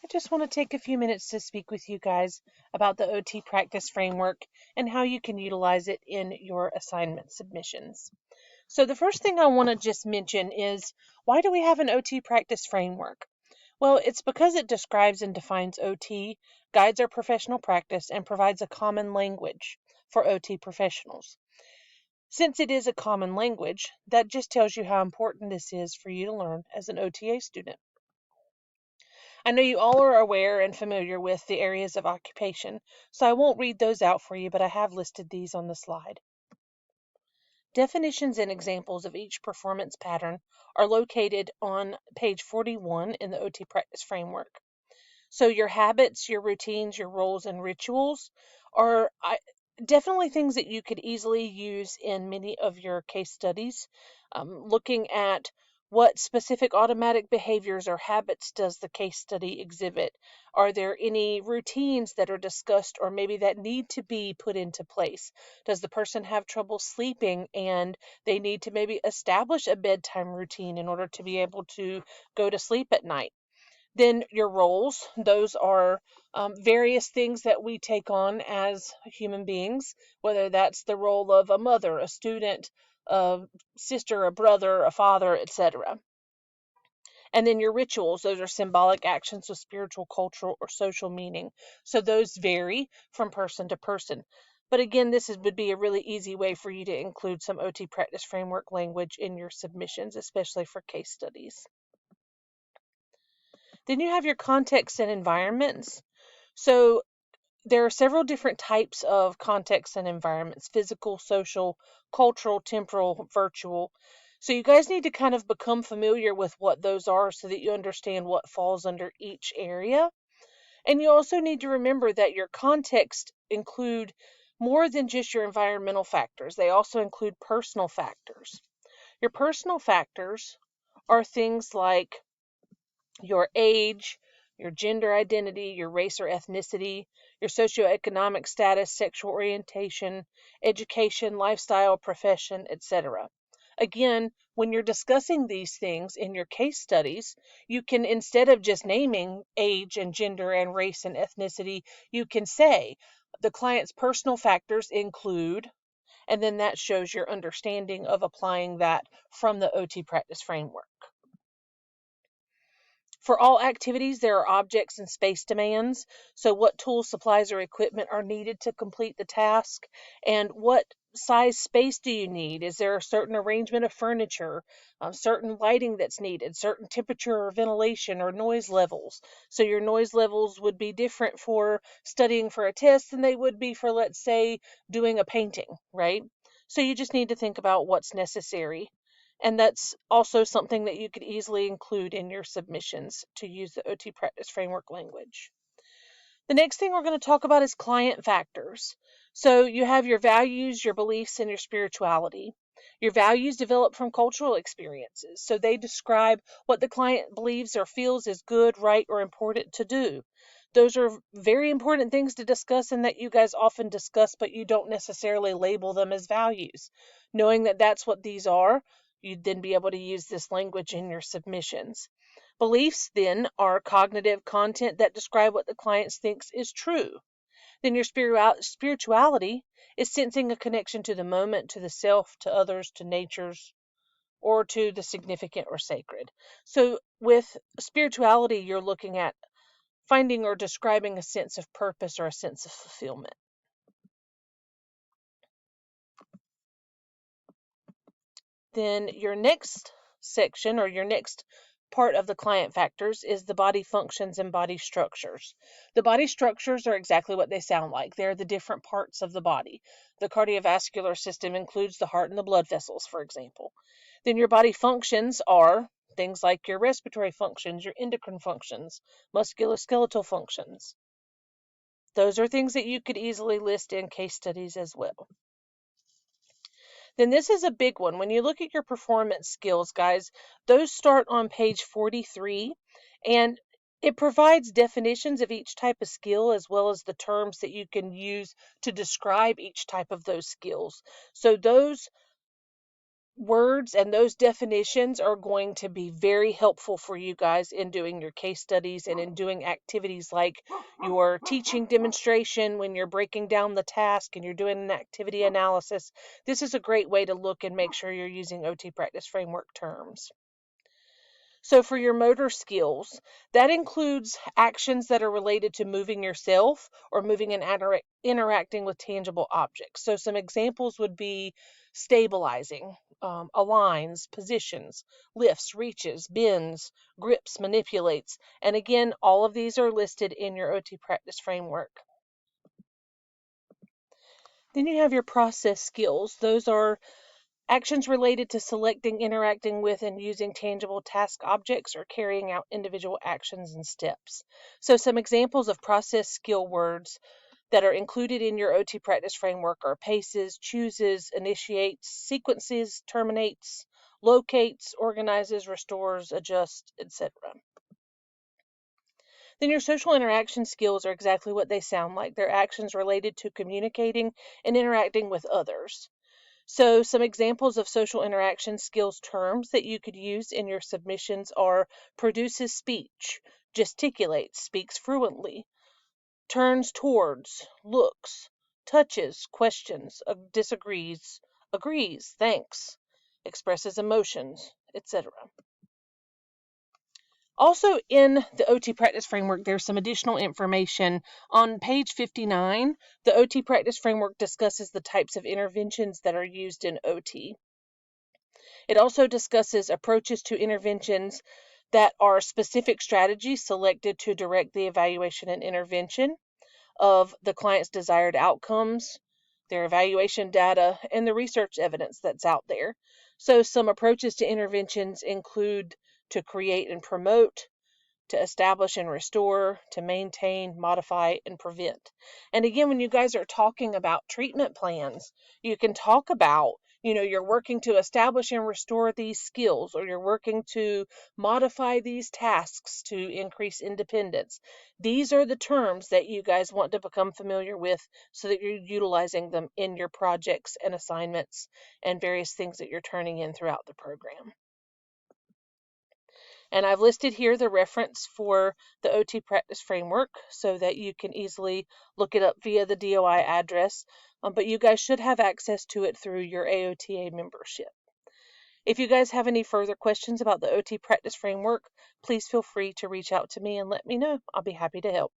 I just want to take a few minutes to speak with you guys about the OT practice framework and how you can utilize it in your assignment submissions. So the first thing I want to just mention is, why do we have an OT practice framework? Well, it's because it describes and defines OT, guides our professional practice, and provides a common language for OT professionals. Since it is a common language, that just tells you how important this is for you to learn as an OTA student. I know you all are aware and familiar with the areas of occupation, so I won't read those out for you, but I have listed these on the slide. Definitions and examples of each performance pattern are located on page 41 in the OT practice framework. So your habits, your routines, your roles, and rituals are definitely things that you could easily use in many of your case studies. Looking at what specific automatic behaviors or habits does the case study exhibit? Are there any routines that are discussed or maybe that need to be put into place? Does the person have trouble sleeping and they need to maybe establish a bedtime routine in order to be able to go to sleep at night? Then your roles, those are various things that we take on as human beings, whether that's the role of a mother, a student, a sister, a brother, a father, etc. And then your rituals, those are symbolic actions with spiritual, cultural, or social meaning. So those vary from person to person. But again, would be a really easy way for you to include some OT practice framework language in your submissions, especially for case studies. Then you have your context and environments. So there are several different types of contexts and environments: physical, social, cultural, temporal, virtual. So you guys need to kind of become familiar with what those are so that you understand what falls under each area. And you also need to remember that your context include more than just your environmental factors. They also include personal factors. Your personal factors are things like your age, your gender identity, your race or ethnicity, your socioeconomic status, sexual orientation, education, lifestyle, profession, etc. Again, when you're discussing these things in your case studies, you can, instead of just naming age and gender and race and ethnicity, you can say the client's personal factors include, and then that shows your understanding of applying that from the OT practice framework. For all activities, there are objects and space demands. So what tools, supplies, or equipment are needed to complete the task? And what size space do you need? Is there a certain arrangement of furniture, certain lighting that's needed, certain temperature or ventilation or noise levels? So your noise levels would be different for studying for a test than they would be for, let's say, doing a painting, right? So you just need to think about what's necessary. And that's also something that you could easily include in your submissions to use the OT practice framework language. The next thing we're going to talk about is client factors. So you have your values, your beliefs, and your spirituality. Your values develop from cultural experiences. So they describe what the client believes or feels is good, right, or important to do. Those are very important things to discuss and that you guys often discuss, but you don't necessarily label them as values. Knowing that that's what these are, you'd then be able to use this language in your submissions. Beliefs, then, are cognitive content that describe what the client thinks is true. Then your spirituality is sensing a connection to the moment, to the self, to others, to nature's, or to the significant or sacred. So with spirituality, you're looking at finding or describing a sense of purpose or a sense of fulfillment. Then your next section, or your next part of the client factors, is the body functions and body structures. The body structures are exactly what they sound like. They're the different parts of the body. The cardiovascular system includes the heart and the blood vessels, for example. Then your body functions are things like your respiratory functions, your endocrine functions, musculoskeletal functions. Those are things that you could easily list in case studies as well. Then this is a big one. When you look at your performance skills, guys, those start on page 43, and it provides definitions of each type of skill as well as the terms that you can use to describe each type of those skills. So those words and those definitions are going to be very helpful for you guys in doing your case studies and in doing activities like your teaching demonstration when you're breaking down the task and you're doing an activity analysis. This is a great way to look and make sure you're using OT Practice Framework terms. So for your motor skills, that includes actions that are related to moving yourself or moving and interacting with tangible objects. So some examples would be stabilizing, aligns, positions, lifts, reaches, bends, grips, manipulates. And again, all of these are listed in your OT Practice Framework. Then you have your process skills. Those are actions related to selecting, interacting with, and using tangible task objects or carrying out individual actions and steps. So some examples of process skill words that are included in your OT Practice Framework are paces, chooses, initiates, sequences, terminates, locates, organizes, restores, adjusts, etc. Then your social interaction skills are exactly what they sound like. They're actions related to communicating and interacting with others. So some examples of social interaction skills terms that you could use in your submissions are produces speech, gesticulates, speaks fluently, turns towards, looks, touches, questions, disagrees, agrees, thanks, expresses emotions, etc. Also in the OT Practice Framework, there's some additional information. On page 59, the OT Practice Framework discusses the types of interventions that are used in OT. It also discusses approaches to interventions that are specific strategies selected to direct the evaluation and intervention of the client's desired outcomes, their evaluation data, and the research evidence that's out there. So some approaches to interventions include to create and promote, to establish and restore, to maintain, modify, and prevent. And again, when you guys are talking about treatment plans, you can talk about, you're working to establish and restore these skills, or you're working to modify these tasks to increase independence. These are the terms that you guys want to become familiar with so that you're utilizing them in your projects and assignments and various things that you're turning in throughout the program. And I've listed here the reference for the OT Practice Framework so that you can easily look it up via the DOI address, but you guys should have access to it through your AOTA membership. If you guys have any further questions about the OT Practice Framework, please feel free to reach out to me and let me know. I'll be happy to help.